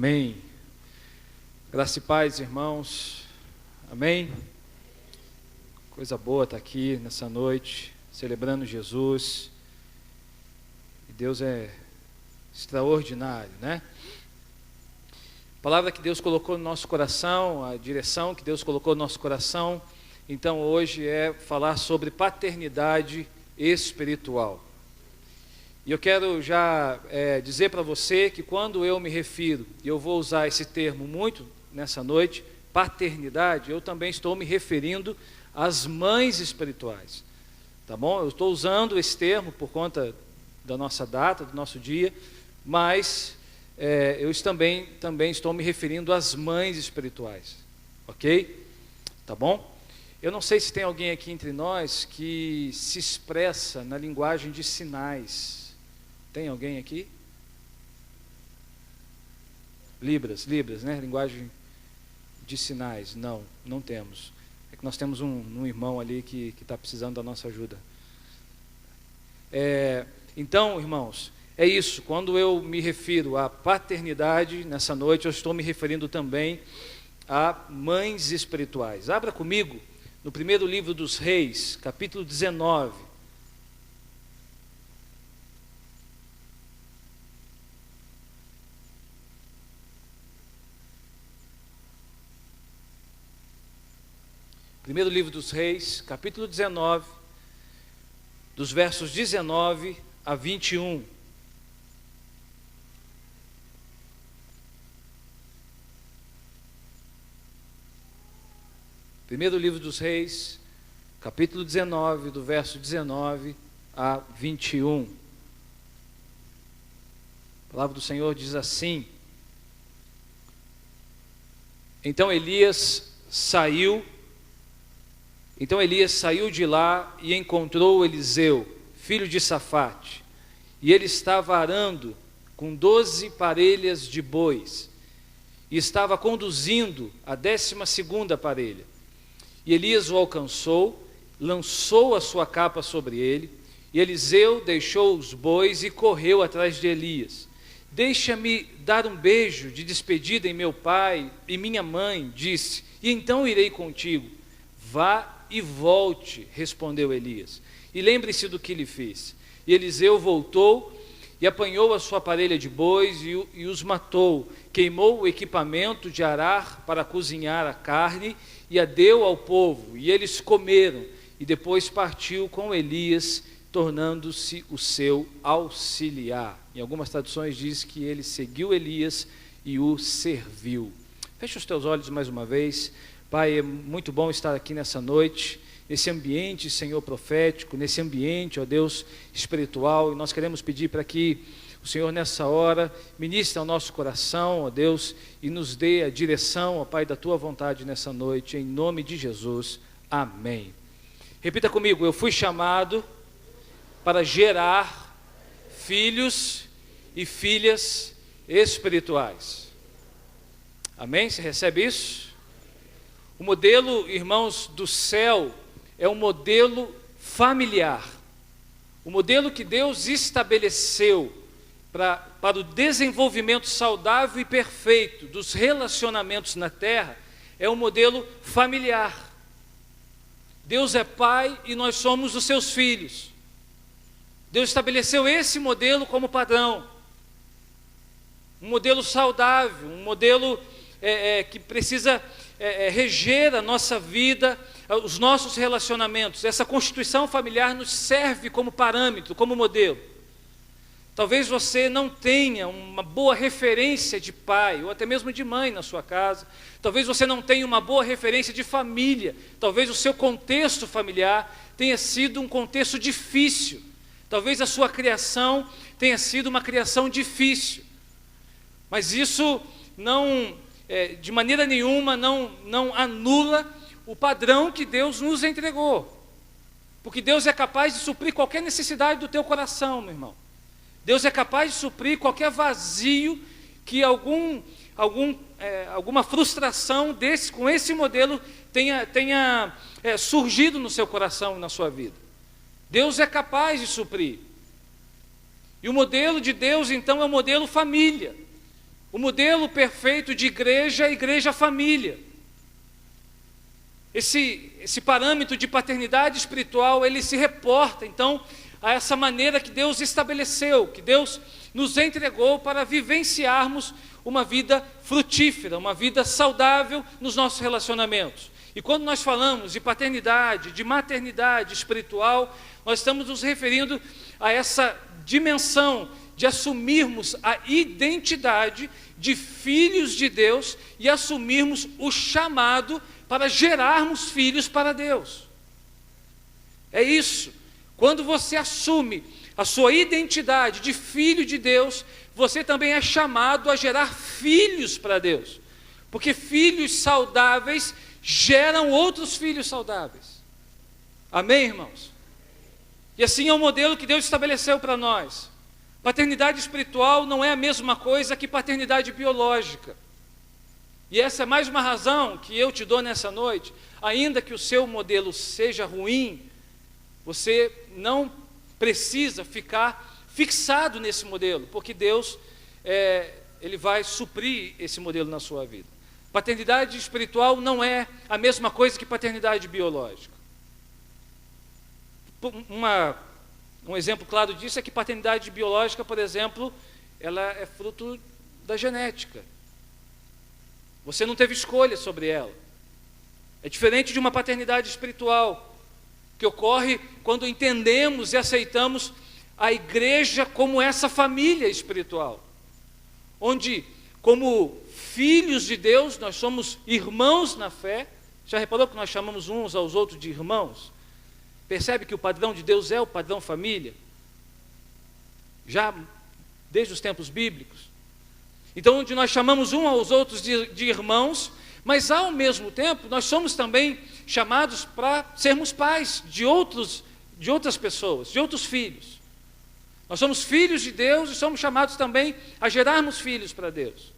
Amém. Graça e paz, irmãos. Amém. Coisa boa estar aqui nessa noite, celebrando Jesus. E Deus é extraordinário, né? A palavra que Deus colocou no nosso coração, a direção que Deus colocou no nosso coração, então hoje é falar sobre paternidade espiritual. E eu quero já dizer para você que quando eu me refiro, e eu vou usar esse termo muito nessa noite, paternidade, eu também estou me referindo às mães espirituais, tá bom? Eu estou usando esse termo por conta da nossa data, do nosso dia, mas eu também estou me referindo às mães espirituais, ok? Tá bom? Eu não sei se tem alguém aqui entre nós que se expressa na linguagem de sinais. Tem alguém aqui? Libras, né? Linguagem de sinais. Não temos. É que nós temos um irmão ali que está precisando da nossa ajuda. Então, irmãos, é isso. Quando eu me refiro à paternidade, nessa noite, eu estou me referindo também a mães espirituais. Abra comigo no primeiro livro dos Reis, capítulo 19. Primeiro livro dos Reis, capítulo 19, dos versos 19 a 21. Primeiro livro dos Reis, capítulo 19, do verso 19 a 21. A palavra do Senhor diz assim: Então Elias saiu de lá e encontrou Eliseu, filho de Safate, e ele estava arando com 12 parelhas de bois, e estava conduzindo a 12ª parelha. E Elias o alcançou, lançou a sua capa sobre ele, e Eliseu deixou os bois e correu atrás de Elias. Deixa-me dar um beijo de despedida em meu pai e minha mãe, disse, e então irei contigo. Vá e volte, respondeu Elias, e lembre-se do que lhe fez. E Eliseu voltou e apanhou a sua parelha de bois e os matou, queimou o equipamento de arar para cozinhar a carne e a deu ao povo, e eles comeram, e depois partiu com Elias, tornando-se o seu auxiliar. Em algumas traduções diz que ele seguiu Elias e o serviu. Feche os teus olhos mais uma vez. Pai, é muito bom estar aqui nessa noite, nesse ambiente, Senhor, profético, nesse ambiente, ó Deus, espiritual, e nós queremos pedir para que o Senhor, nessa hora, ministre ao nosso coração, ó Deus, e nos dê a direção, ó Pai, da Tua vontade nessa noite, em nome de Jesus, amém. Repita comigo: eu fui chamado para gerar filhos e filhas espirituais. Amém? Você recebe isso? O modelo, irmãos, do céu é um modelo familiar. O modelo que Deus estabeleceu para o desenvolvimento saudável e perfeito dos relacionamentos na terra é um modelo familiar. Deus é pai e nós somos os seus filhos. Deus estabeleceu esse modelo como padrão. Um modelo saudável, um modelo que precisa reger a nossa vida, os nossos relacionamentos. Essa constituição familiar nos serve como parâmetro, como modelo. Talvez você não tenha uma boa referência de pai, ou até mesmo de mãe na sua casa. Talvez você não tenha uma boa referência de família. Talvez o seu contexto familiar tenha sido um contexto difícil. Talvez a sua criação tenha sido uma criação difícil. Mas isso não de maneira nenhuma não anula o padrão que Deus nos entregou, porque Deus é capaz de suprir qualquer necessidade do teu coração, meu irmão. Deus é capaz de suprir qualquer vazio que alguma frustração com esse modelo tenha surgido no seu coração e na sua vida. Deus é capaz de suprir. E o modelo de Deus então é o modelo família. O modelo perfeito de igreja é a igreja família. Esse parâmetro de paternidade espiritual, ele se reporta, então, a essa maneira que Deus estabeleceu, que Deus nos entregou para vivenciarmos uma vida frutífera, uma vida saudável nos nossos relacionamentos. E quando nós falamos de paternidade, de maternidade espiritual, nós estamos nos referindo a essa dimensão de assumirmos a identidade de filhos de Deus e assumirmos o chamado para gerarmos filhos para Deus. É isso. Quando você assume a sua identidade de filho de Deus, você também é chamado a gerar filhos para Deus. Porque filhos saudáveis geram outros filhos saudáveis. Amém, irmãos? E assim é o modelo que Deus estabeleceu para nós. Paternidade espiritual não é a mesma coisa que paternidade biológica. E essa é mais uma razão que eu te dou nessa noite. Ainda que o seu modelo seja ruim, você não precisa ficar fixado nesse modelo, porque Deus, Ele vai suprir esse modelo na sua vida. Paternidade espiritual não é a mesma coisa que paternidade biológica. Um exemplo claro disso é que paternidade biológica, por exemplo, ela é fruto da genética. Você não teve escolha sobre ela. É diferente de uma paternidade espiritual, que ocorre quando entendemos e aceitamos a igreja como essa família espiritual, onde, como filhos de Deus, nós somos irmãos na fé. Já reparou que nós chamamos uns aos outros de irmãos? Percebe que o padrão de Deus é o padrão família? Já desde os tempos bíblicos. Então, onde nós chamamos uns aos outros de irmãos, mas ao mesmo tempo, nós somos também chamados para sermos pais de outras pessoas, de outros filhos. Nós somos filhos de Deus e somos chamados também a gerarmos filhos para Deus.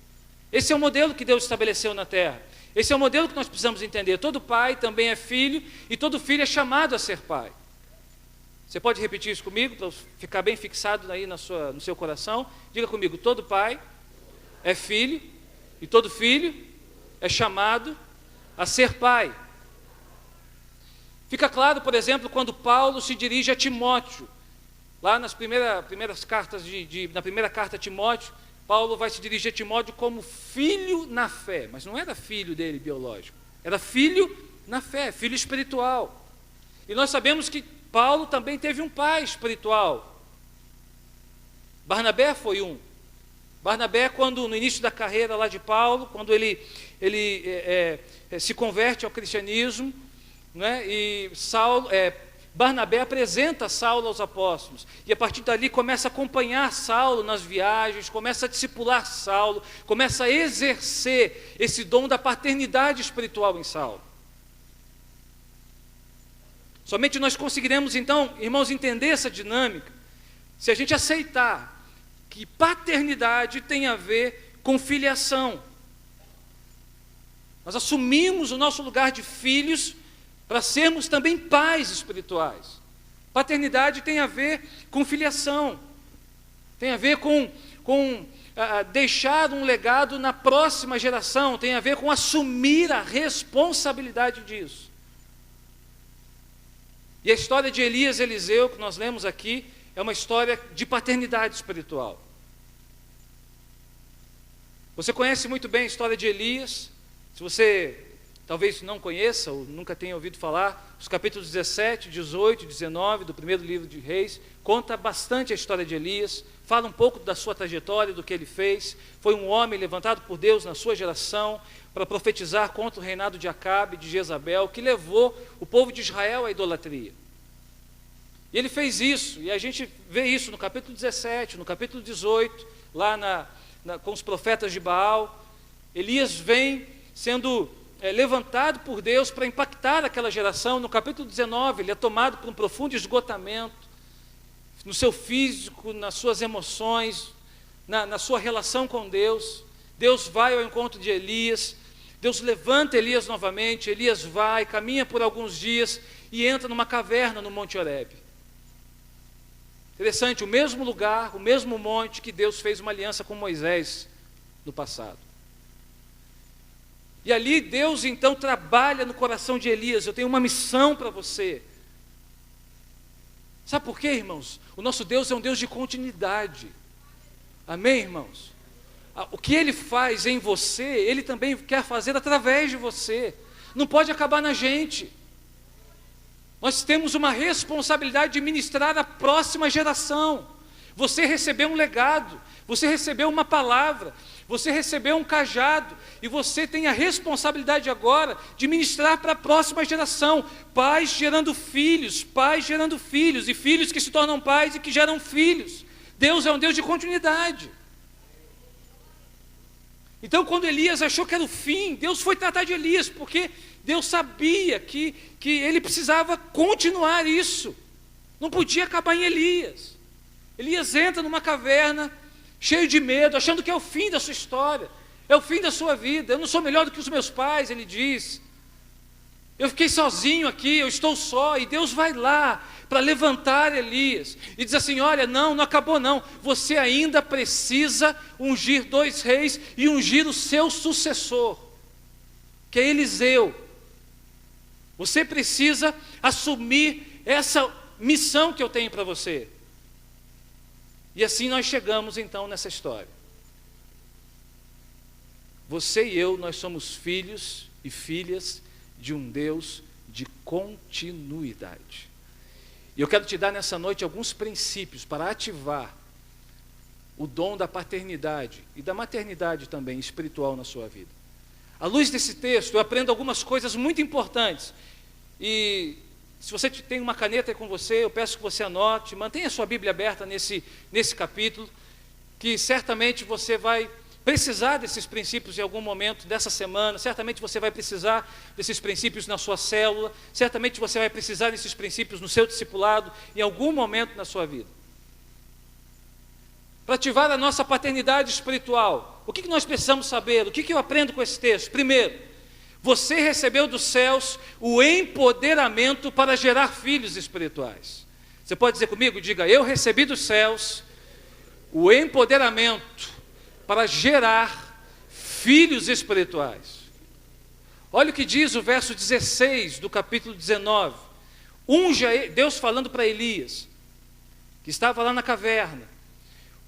Esse é o modelo que Deus estabeleceu na terra. Esse é o modelo que nós precisamos entender. Todo pai também é filho e todo filho é chamado a ser pai. Você pode repetir isso comigo, para ficar bem fixado aí no seu coração? Diga comigo: todo pai é filho e todo filho é chamado a ser pai. Fica claro, por exemplo, quando Paulo se dirige a Timóteo. Lá nas primeiras cartas na primeira carta a Timóteo, Paulo vai se dirigir a Timóteo como filho na fé, mas não era filho dele biológico, era filho na fé, filho espiritual. E nós sabemos que Paulo também teve um pai espiritual. Barnabé foi um. Barnabé, quando no início da carreira lá de Paulo, quando ele se converte ao cristianismo, né, e Barnabé apresenta Saulo aos apóstolos, e a partir dali começa a acompanhar Saulo nas viagens, começa a discipular Saulo, começa a exercer esse dom da paternidade espiritual em Saulo. Somente nós conseguiremos então, irmãos, entender essa dinâmica, se a gente aceitar que paternidade tem a ver com filiação. Nós assumimos o nosso lugar de filhos para sermos também pais espirituais. Paternidade tem a ver com filiação, tem a ver com deixar um legado na próxima geração, tem a ver com assumir a responsabilidade disso. E a história de Elias e Eliseu, que nós lemos aqui, é uma história de paternidade espiritual. Você conhece muito bem a história de Elias. Se você talvez não conheça ou nunca tenha ouvido falar, os capítulos 17, 18, 19 do primeiro livro de Reis, conta bastante a história de Elias, fala um pouco da sua trajetória, do que ele fez. Foi um homem levantado por Deus na sua geração para profetizar contra o reinado de Acabe, de Jezabel, que levou o povo de Israel à idolatria. E ele fez isso, e a gente vê isso no capítulo 17, no capítulo 18, lá com os profetas de Baal. Elias vem sendo levantado por Deus para impactar aquela geração. No capítulo 19, ele é tomado por um profundo esgotamento, no seu físico, nas suas emoções, na sua relação com Deus. Deus vai ao encontro de Elias, Deus levanta Elias novamente, Elias vai, caminha por alguns dias e entra numa caverna no Monte Horebe. Interessante, o mesmo lugar, o mesmo monte que Deus fez uma aliança com Moisés, no passado. E ali Deus então trabalha no coração de Elias. Eu tenho uma missão para você. Sabe por quê, irmãos? O nosso Deus é um Deus de continuidade. Amém, irmãos? O que Ele faz em você, Ele também quer fazer através de você. Não pode acabar na gente. Nós temos uma responsabilidade de ministrar a próxima geração. Você recebeu um legado, você recebeu uma palavra, você recebeu um cajado, e você tem a responsabilidade agora de ministrar para a próxima geração. Pais gerando filhos, e filhos que se tornam pais e que geram filhos. Deus é um Deus de continuidade. Então, quando Elias achou que era o fim, Deus foi tratar de Elias, porque Deus sabia que ele precisava continuar isso. Não podia acabar em Elias. Elias entra numa caverna, cheio de medo, achando que é o fim da sua história, é o fim da sua vida. Eu não sou melhor do que os meus pais, ele diz. Eu fiquei sozinho aqui, eu estou só, e Deus vai lá para levantar Elias, e diz assim, olha, não acabou não, você ainda precisa ungir 2 reis, e ungir o seu sucessor, que é Eliseu. Você precisa assumir essa missão que eu tenho para você. E assim nós chegamos então nessa história. Você e eu, nós somos filhos e filhas de um Deus de continuidade. E eu quero te dar nessa noite alguns princípios para ativar o dom da paternidade e da maternidade também espiritual na sua vida. À luz desse texto, eu aprendo algumas coisas muito importantes. E se você tem uma caneta aí com você, eu peço que você anote, mantenha a sua Bíblia aberta nesse capítulo, que certamente você vai precisar desses princípios em algum momento dessa semana, certamente você vai precisar desses princípios na sua célula, certamente você vai precisar desses princípios no seu discipulado, em algum momento na sua vida. Para ativar a nossa paternidade espiritual, o que nós precisamos saber? O que eu aprendo com esse texto? Primeiro, você recebeu dos céus o empoderamento para gerar filhos espirituais. Você pode dizer comigo? Diga, eu recebi dos céus o empoderamento para gerar filhos espirituais. Olha o que diz o verso 16 do capítulo 19. Deus falando para Elias, que estava lá na caverna,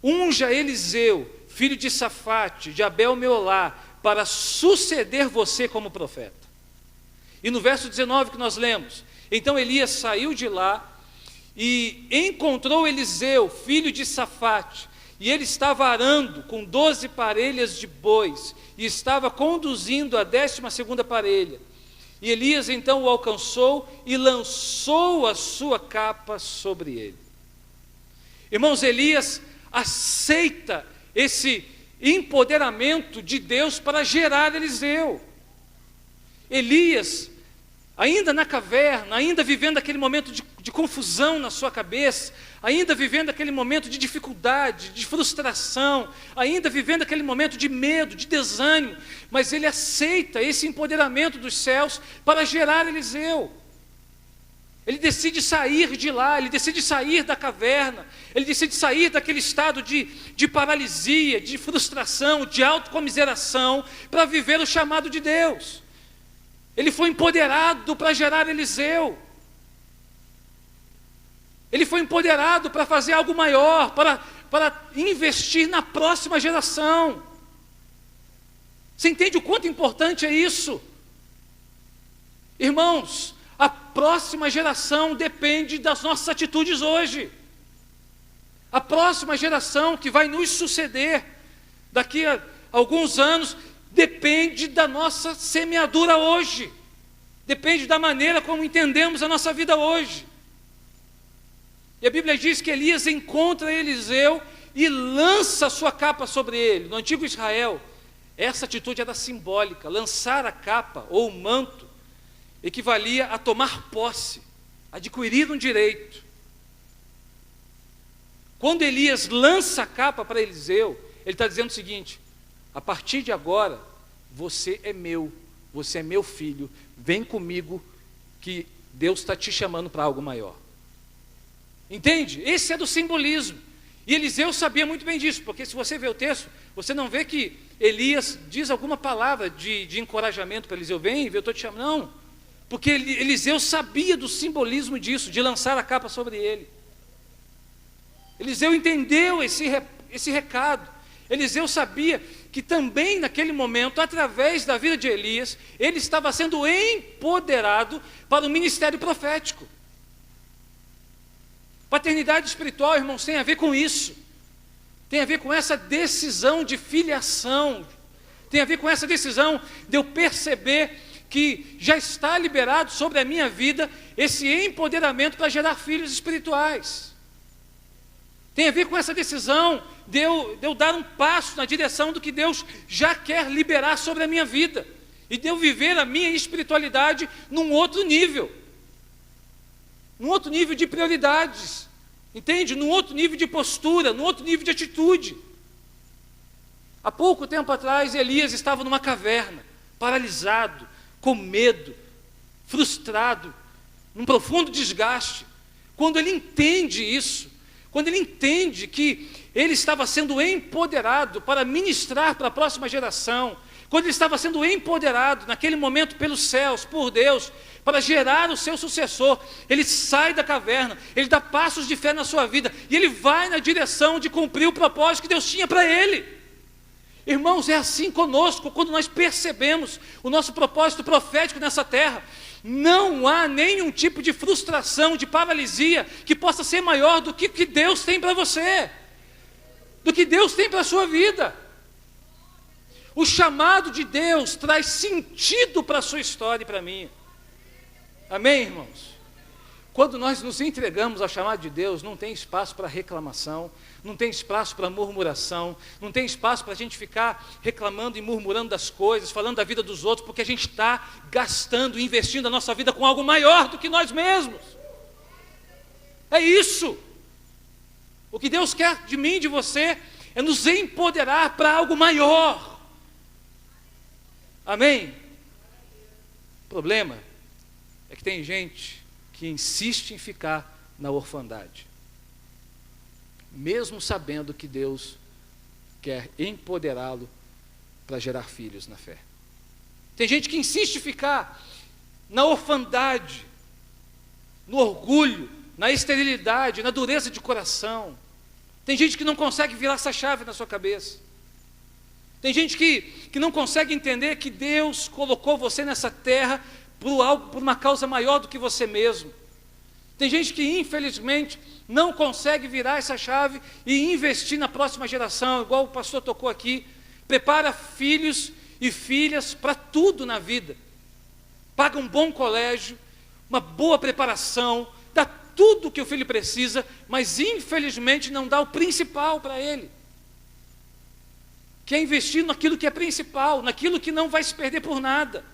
unja Eliseu, filho de Safate, de Abel Meolá, para suceder você como profeta. E no verso 19 que nós lemos, então Elias saiu de lá e encontrou Eliseu, filho de Safate, e ele estava arando com 12 parelhas de bois, e estava conduzindo a 12ª parelha. E Elias então o alcançou e lançou a sua capa sobre ele. Irmãos, Elias aceita esse empoderamento de Deus para gerar Eliseu. Elias, ainda na caverna, ainda vivendo aquele momento de confusão na sua cabeça, ainda vivendo aquele momento de dificuldade, de frustração, ainda vivendo aquele momento de medo, de desânimo, mas ele aceita esse empoderamento dos céus para gerar Eliseu. Ele decide sair de lá, ele decide sair da caverna, ele decide sair daquele estado de paralisia, de frustração, de autocomiseração, para viver o chamado de Deus. Ele foi empoderado para gerar Eliseu. Ele foi empoderado para fazer algo maior, para investir na próxima geração. Você entende o quanto importante é isso? Irmãos, a próxima geração depende das nossas atitudes hoje. A próxima geração que vai nos suceder daqui a alguns anos depende da nossa semeadura hoje. Depende da maneira como entendemos a nossa vida hoje. E a Bíblia diz que Elias encontra Eliseu e lança a sua capa sobre ele. No antigo Israel, essa atitude era simbólica. Lançar a capa ou o manto equivalia a tomar posse, adquirir um direito. Quando Elias lança a capa para Eliseu, ele está dizendo o seguinte: a partir de agora, você é meu filho, vem comigo que Deus está te chamando para algo maior. Entende? Esse é do simbolismo. E Eliseu sabia muito bem disso, porque se você vê o texto, você não vê que Elias diz alguma palavra de encorajamento para Eliseu. Vem, eu estou te chamando. Não, porque Eliseu sabia do simbolismo disso, de lançar a capa sobre ele. Eliseu entendeu esse recado. Eliseu sabia que também naquele momento, através da vida de Elias, ele estava sendo empoderado para o ministério profético. Paternidade espiritual, irmãos, tem a ver com isso. Tem a ver com essa decisão de filiação. Tem a ver com essa decisão de eu perceber que já está liberado sobre a minha vida esse empoderamento para gerar filhos espirituais. Tem a ver com essa decisão de eu dar um passo na direção do que Deus já quer liberar sobre a minha vida. E de eu viver a minha espiritualidade num outro nível. Num outro nível de prioridades. Entende? Num outro nível de postura, num outro nível de atitude. Há pouco tempo atrás, Elias estava numa caverna, paralisado, com medo, frustrado, num profundo desgaste. Quando ele entende isso, quando ele entende que ele estava sendo empoderado para ministrar para a próxima geração, quando ele estava sendo empoderado naquele momento pelos céus, por Deus, para gerar o seu sucessor, ele sai da caverna, ele dá passos de fé na sua vida, e ele vai na direção de cumprir o propósito que Deus tinha para ele. Irmãos, é assim conosco, quando nós percebemos o nosso propósito profético nessa terra. Não há nenhum tipo de frustração, de paralisia, que possa ser maior do que Deus tem para você, do que Deus tem para a sua vida. O chamado de Deus traz sentido para a sua história e para a minha. Amém, irmãos? Quando nós nos entregamos ao chamado de Deus, não tem espaço para reclamação, não tem espaço para murmuração, não tem espaço para a gente ficar reclamando e murmurando das coisas, falando da vida dos outros, porque a gente está gastando, investindo a nossa vida com algo maior do que nós mesmos. É isso. O que Deus quer de mim e de você é nos empoderar para algo maior. Amém? O problema é que tem gente que insiste em ficar na orfandade, mesmo sabendo que Deus quer empoderá-lo para gerar filhos na fé. Tem gente que insiste em ficar na orfandade, no orgulho, na esterilidade, na dureza de coração. Tem gente que não consegue virar essa chave na sua cabeça. Tem gente que não consegue entender que Deus colocou você nessa terra por uma causa maior do que você mesmo. Tem gente que infelizmente não consegue virar essa chave e investir na próxima geração, igual o pastor tocou aqui. Prepara filhos e filhas para tudo na vida. Paga um bom colégio, uma boa preparação, dá tudo o que o filho precisa, mas infelizmente não dá o principal para ele. Quer investir naquilo que é principal, naquilo que não vai se perder por nada.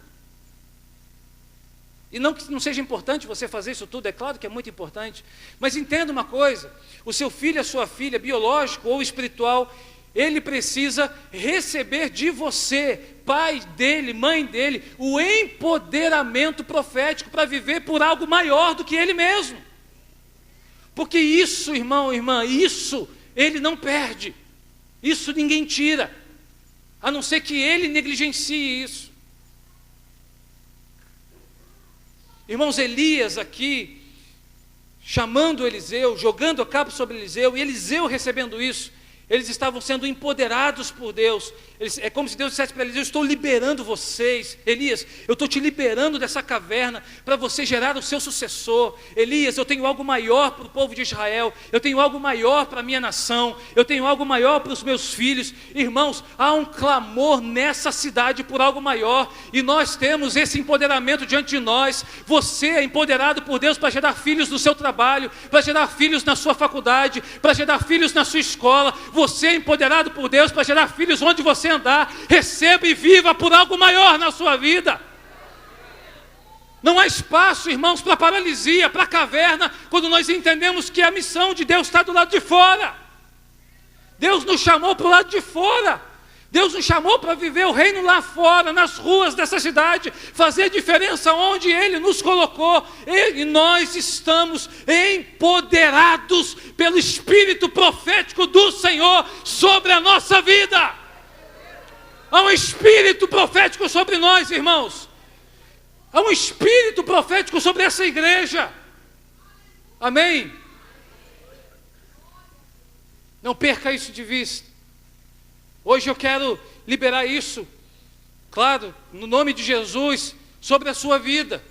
E não que não seja importante você fazer isso tudo, é claro que é muito importante, mas entenda uma coisa: o seu filho, a sua filha, biológico ou espiritual, ele precisa receber de você, pai dele, mãe dele, o empoderamento profético para viver por algo maior do que ele mesmo. Porque isso, irmão, irmã, isso ele não perde, isso ninguém tira, a não ser que ele negligencie isso. Irmãos, Elias aqui, chamando Eliseu, jogando a capa sobre Eliseu, e Eliseu recebendo isso, eles estavam sendo empoderados por Deus. É como se Deus dissesse para Eliseu: eu estou liberando vocês, Elias, eu estou te liberando dessa caverna para você gerar o seu sucessor. Elias, eu tenho algo maior para o povo de Israel, eu tenho algo maior para a minha nação, eu tenho algo maior para os meus filhos. Irmãos, há um clamor nessa cidade por algo maior, e nós temos esse empoderamento diante de nós. Você é empoderado por Deus para gerar filhos no seu trabalho, para gerar filhos na sua faculdade, para gerar filhos na sua escola. Você é empoderado por Deus para gerar filhos onde você andar. Receba e viva por algo maior na sua vida. Não há espaço, irmãos, para paralisia, para caverna, quando nós entendemos que a missão de Deus está do lado de fora. Deus nos chamou para o lado de fora, Deus nos chamou para viver o reino lá fora, nas ruas dessa cidade, fazer diferença onde Ele nos colocou. E nós estamos empoderados pelo Espírito profético do Senhor sobre a nossa vida. Há um Espírito profético sobre nós, irmãos. Há um Espírito profético sobre essa igreja. Amém? Não perca isso de vista. Hoje eu quero liberar isso, claro, no nome de Jesus, sobre a sua vida.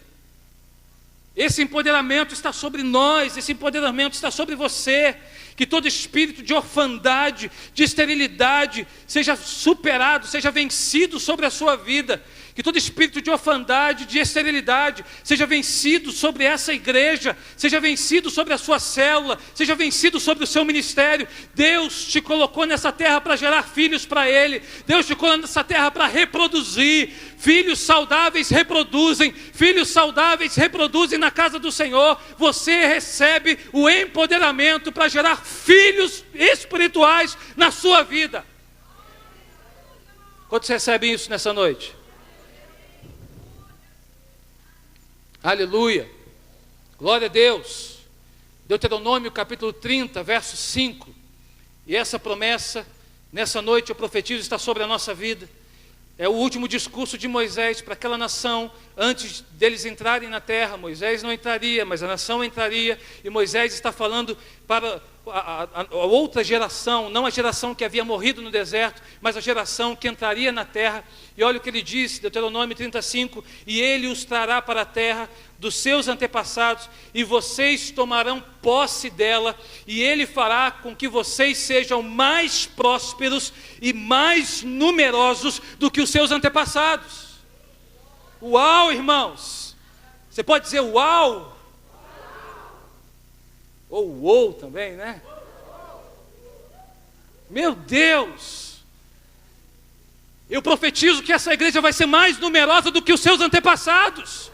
Esse empoderamento está sobre nós, esse empoderamento está sobre você. Que todo espírito de orfandade, de esterilidade, seja superado, seja vencido sobre a sua vida. Que todo espírito de orfandade, de esterilidade, seja vencido sobre essa igreja, seja vencido sobre a sua célula, seja vencido sobre o seu ministério. Deus te colocou nessa terra para gerar filhos para Ele. Deus te colocou nessa terra para reproduzir. Filhos saudáveis reproduzem na casa do Senhor. Você recebe o empoderamento para gerar filhos espirituais na sua vida. Quantos recebem isso nessa noite? Aleluia, glória a Deus. Deuteronômio capítulo 30, verso 5. E essa promessa, nessa noite eu profetizo, está sobre a nossa vida. É o último discurso de Moisés para aquela nação. Antes deles entrarem na terra, Moisés não entraria, mas a nação entraria. E Moisés está falando para a outra geração, não a geração que havia morrido no deserto, mas a geração que entraria na terra. E olha o que ele diz, Deuteronômio 35: e ele os trará para a terra dos seus antepassados, e vocês tomarão posse dela, e ele fará com que vocês sejam mais prósperos e mais numerosos do que os seus antepassados. Uau, irmãos! Você pode dizer uau? Ou uou também, né? Meu Deus! Eu profetizo que essa igreja vai ser mais numerosa do que os seus antepassados.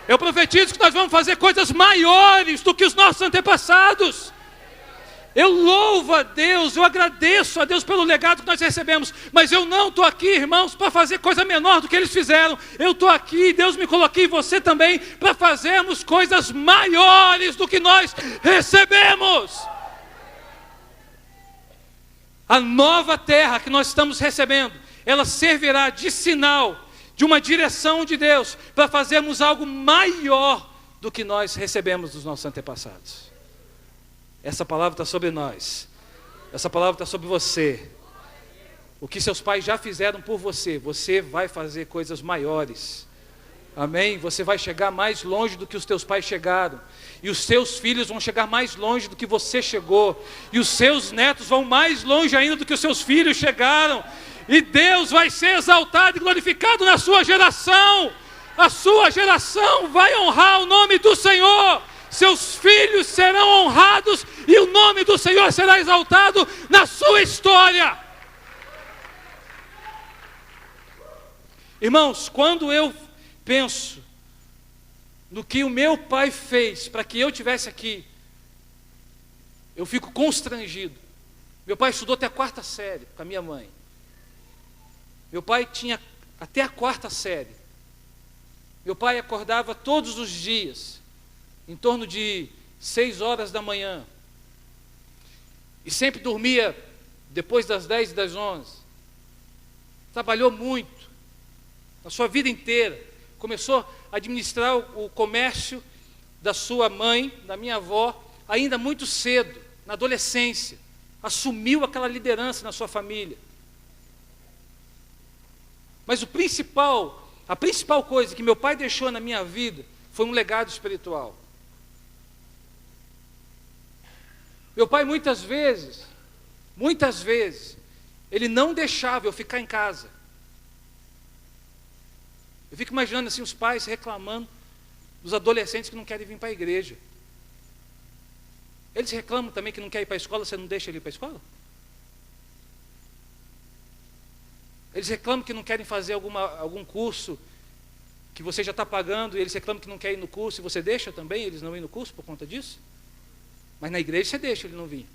Eu profetizo que nós vamos fazer coisas maiores do que os nossos antepassados. Eu louvo a Deus, eu agradeço a Deus pelo legado que nós recebemos. Mas eu não estou aqui, irmãos, para fazer coisa menor do que eles fizeram. Eu estou aqui, Deus me colocou, e você também, para fazermos coisas maiores do que nós recebemos. A nova terra que nós estamos recebendo, ela servirá de sinal, de uma direção de Deus, para fazermos algo maior do que nós recebemos dos nossos antepassados. Essa palavra está sobre nós. Essa palavra está sobre você. O que seus pais já fizeram por você, você vai fazer coisas maiores. Amém? Você vai chegar mais longe do que os teus pais chegaram. E os seus filhos vão chegar mais longe do que você chegou. E os seus netos vão mais longe ainda do que os seus filhos chegaram. E Deus vai ser exaltado e glorificado na sua geração. A sua geração vai honrar o nome do Senhor. Seus filhos serão honrados e o nome do Senhor será exaltado na sua história. Irmãos, quando eu penso no que o meu pai fez para que eu estivesse aqui, eu fico constrangido. Meu pai estudou até a 4ª série com a minha mãe. Meu pai tinha até a 4ª série. Meu pai acordava todos os dias em torno de 6 horas da manhã, e sempre dormia depois das 10 e das 11. Trabalhou muito, a sua vida inteira. Começou a administrar o comércio da sua mãe, da minha avó, ainda muito cedo, na adolescência. Assumiu aquela liderança na sua família. Mas a principal coisa que meu pai deixou na minha vida foi um legado espiritual. Meu pai muitas vezes, ele não deixava eu ficar em casa. Eu fico imaginando assim os pais reclamando dos adolescentes que não querem vir para a igreja. Eles reclamam também que não quer ir para a escola, você não deixa ele ir para a escola? Eles reclamam que não querem fazer algum curso que você já está pagando, e eles reclamam que não querem ir no curso, e você deixa também eles não ir no curso por conta disso? Mas na igreja você deixa ele não vir.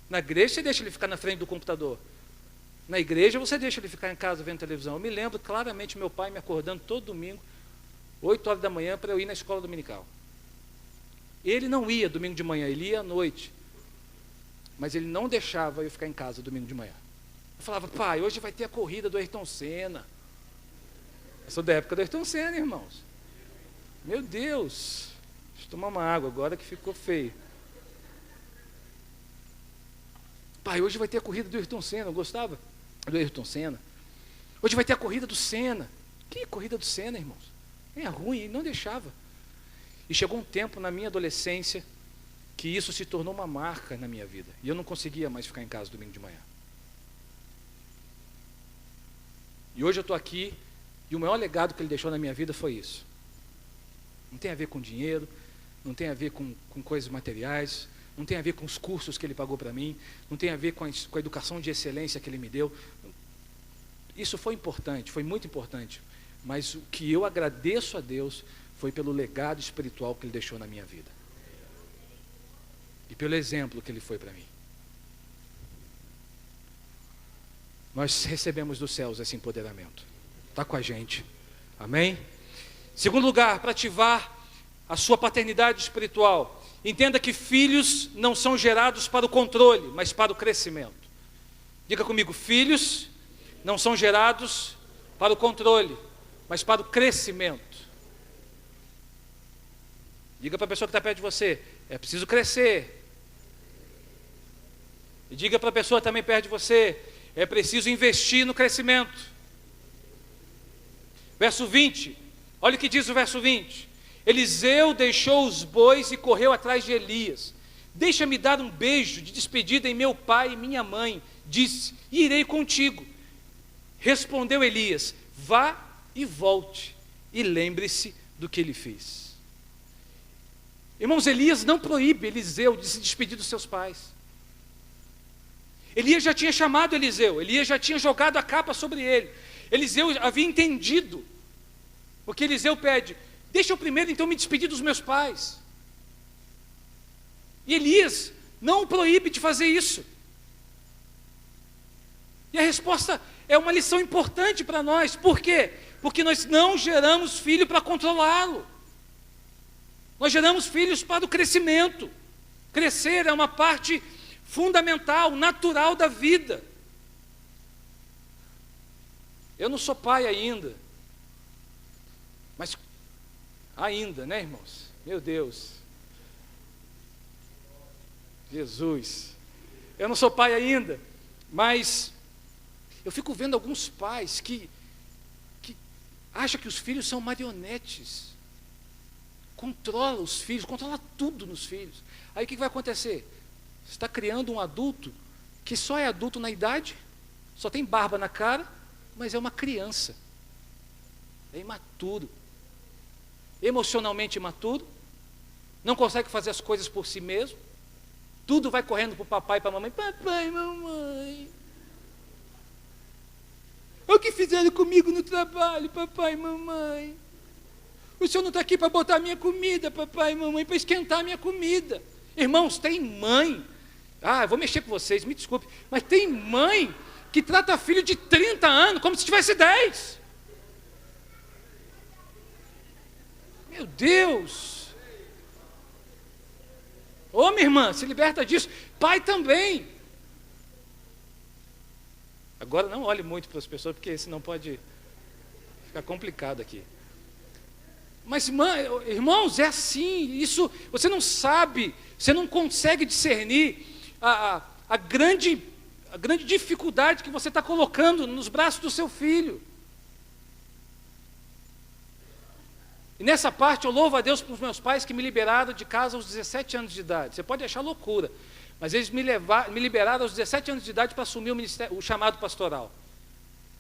Na igreja você deixa ele ficar na frente do computador. Na igreja você deixa ele ficar em casa vendo televisão. Eu me lembro claramente meu pai me acordando todo domingo, 8 horas da manhã, para eu ir na escola dominical. Ele não ia domingo de manhã, ele ia à noite. Mas ele não deixava eu ficar em casa domingo de manhã. Eu falava, pai, hoje vai ter a corrida do Ayrton Senna. Eu sou da época do Ayrton Senna, irmãos. Meu Deus. Deixa eu tomar uma água agora que ficou feio. Pai, hoje vai ter a corrida do Ayrton Senna. Eu gostava do Ayrton Senna. Hoje vai ter a corrida do Senna. Que corrida do Senna, irmãos? É ruim, ele não deixava. E chegou um tempo na minha adolescência que isso se tornou uma marca na minha vida. E eu não conseguia mais ficar em casa domingo de manhã. E hoje eu estou aqui, e o maior legado que ele deixou na minha vida foi isso. Não tem a ver com dinheiro, não tem a ver com coisas materiais, não tem a ver com os cursos que ele pagou para mim, não tem a ver com a educação de excelência que ele me deu. Isso foi importante, foi muito importante. Mas o que eu agradeço a Deus foi pelo legado espiritual que ele deixou na minha vida. E pelo exemplo que ele foi para mim. Nós recebemos dos céus esse empoderamento. Está com a gente. Amém? Segundo lugar, para ativar a sua paternidade espiritual, entenda que filhos não são gerados para o controle, mas para o crescimento. Diga comigo, filhos não são gerados para o controle, mas para o crescimento. Diga para a pessoa que está perto de você, é preciso crescer. E diga para a pessoa também perto de você, é preciso investir no crescimento. Verso 20, olha o que diz o verso 20. Eliseu deixou os bois e correu atrás de Elias. Deixa-me dar um beijo de despedida em meu pai e minha mãe. Disse, e irei contigo. Respondeu Elias, vá e volte, e lembre-se do que ele fez. Irmãos, Elias não proíbe Eliseu de se despedir dos seus pais. Elias já tinha chamado Eliseu, Elias já tinha jogado a capa sobre ele. Eliseu havia entendido, porque Eliseu pede, deixa eu primeiro então me despedir dos meus pais. E Elias não o proíbe de fazer isso. E a resposta é uma lição importante para nós. Por quê? Porque nós não geramos filho para controlá-lo. Nós geramos filhos para o crescimento. Crescer é uma parte fundamental, natural da vida. Eu não sou pai ainda. Mas ainda, né, irmãos? Meu Deus. Jesus. Eu não sou pai ainda, mas eu fico vendo alguns pais que acham que os filhos são marionetes. Controla os filhos, controla tudo nos filhos. Aí o que vai acontecer? Você está criando um adulto que só é adulto na idade, só tem barba na cara, mas é uma criança. É imaturo. Emocionalmente imaturo. Não consegue fazer as coisas por si mesmo. Tudo vai correndo para o papai e para a mamãe. Papai, mamãe. O que fizeram comigo no trabalho, papai e mamãe? O senhor não está aqui para botar minha comida, papai e mamãe, para esquentar minha comida. Irmãos, tem mãe. Eu vou mexer com vocês, me desculpe. Mas tem mãe que trata filho de 30 anos como se tivesse 10. Meu Deus. Ô, minha irmã, se liberta disso. Pai também. Agora não olhe muito para as pessoas, porque senão pode ficar complicado aqui. Mas, irmãos, é assim, isso, você não sabe, você não consegue discernir a grande dificuldade que você está colocando nos braços do seu filho. E nessa parte eu louvo a Deus para os meus pais que me liberaram de casa aos 17 anos de idade. Você pode achar loucura, mas eles me liberaram aos 17 anos de idade para assumir o chamado pastoral.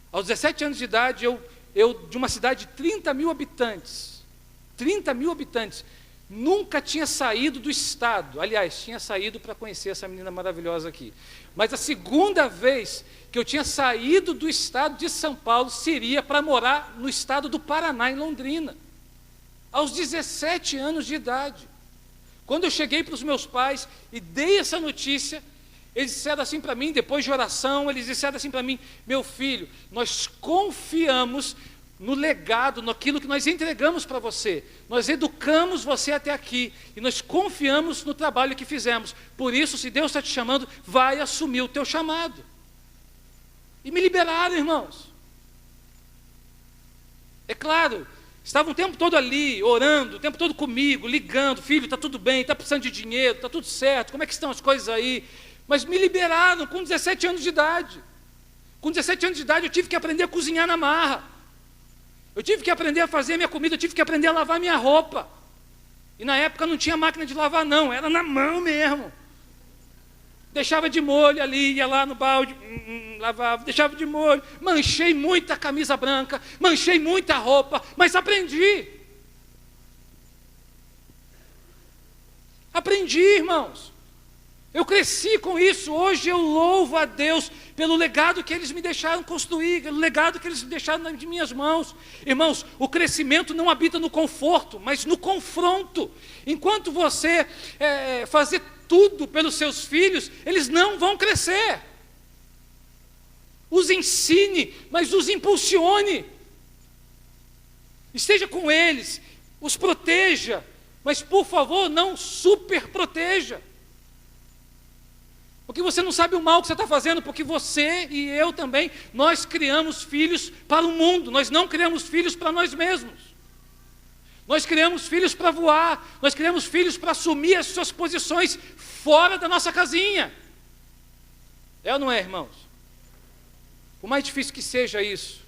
Aos 17 anos de idade, eu de uma cidade de 30 mil habitantes, nunca tinha saído do estado. Aliás, tinha saído para conhecer essa menina maravilhosa aqui. Mas a segunda vez que eu tinha saído do estado de São Paulo seria para morar no estado do Paraná, em Londrina. Aos 17 anos de idade. Quando eu cheguei para os meus pais e dei essa notícia, Eles disseram assim para mim, depois de oração, eles disseram assim para mim: meu filho, nós confiamos no legado, naquilo que nós entregamos para você. Nós educamos você até aqui e nós confiamos no trabalho que fizemos. Por isso, se Deus está te chamando, vai assumir o teu chamado. E me liberaram, irmãos. É claro, estavam o tempo todo ali, orando, o tempo todo comigo, ligando: filho, está tudo bem, está precisando de dinheiro, está tudo certo, como é que estão as coisas aí? Mas me liberaram com 17 anos de idade. Com 17 anos de idade eu tive que aprender a cozinhar na marra. Eu tive que aprender a fazer minha comida, eu tive que aprender a lavar minha roupa. E na época não tinha máquina de lavar não, era na mão mesmo. Deixava de molho ali, ia lá no balde, lavava, deixava de molho. Manchei muita camisa branca, manchei muita roupa, mas aprendi. Aprendi, irmãos. Eu cresci com isso. Hoje eu louvo a Deus pelo legado que eles me deixaram construir, pelo legado que eles me deixaram nas minhas mãos. Irmãos, o crescimento não habita no conforto, mas no confronto. Enquanto você fazer tudo pelos seus filhos, eles não vão crescer. Os ensine, mas os impulsione. Esteja com eles, os proteja, mas por favor não super proteja. Porque você não sabe o mal que você está fazendo, porque você e eu também, nós criamos filhos para o mundo, nós não criamos filhos para nós mesmos. Nós criamos filhos para voar, nós criamos filhos para assumir as suas posições fora da nossa casinha. É ou não é, irmãos? Por mais difícil que seja isso,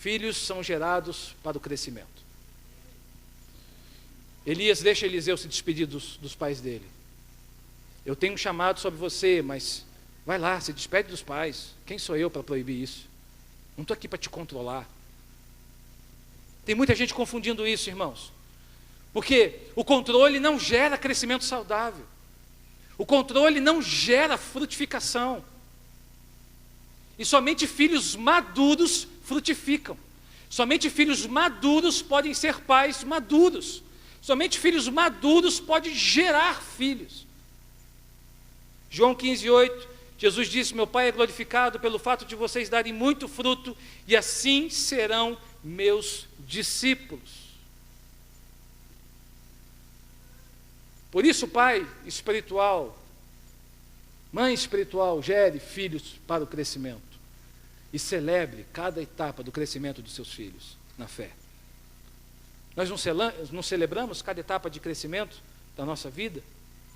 filhos são gerados para o crescimento. Elias deixa Eliseu se despedir dos pais dele. Eu tenho um chamado sobre você, mas vai lá, se despede dos pais. Quem sou eu para proibir isso? Não estou aqui para te controlar. Tem muita gente confundindo isso, irmãos. Porque o controle não gera crescimento saudável. O controle não gera frutificação. E somente filhos maduros frutificam. Somente filhos maduros podem ser pais maduros. Somente filhos maduros podem gerar filhos. João 15:8, Jesus disse: meu Pai é glorificado pelo fato de vocês darem muito fruto, e assim serão meus discípulos. Por isso, pai espiritual, mãe espiritual, gere filhos para o crescimento. E celebre cada etapa do crescimento dos seus filhos na fé. Nós não celebramos cada etapa de crescimento da nossa vida?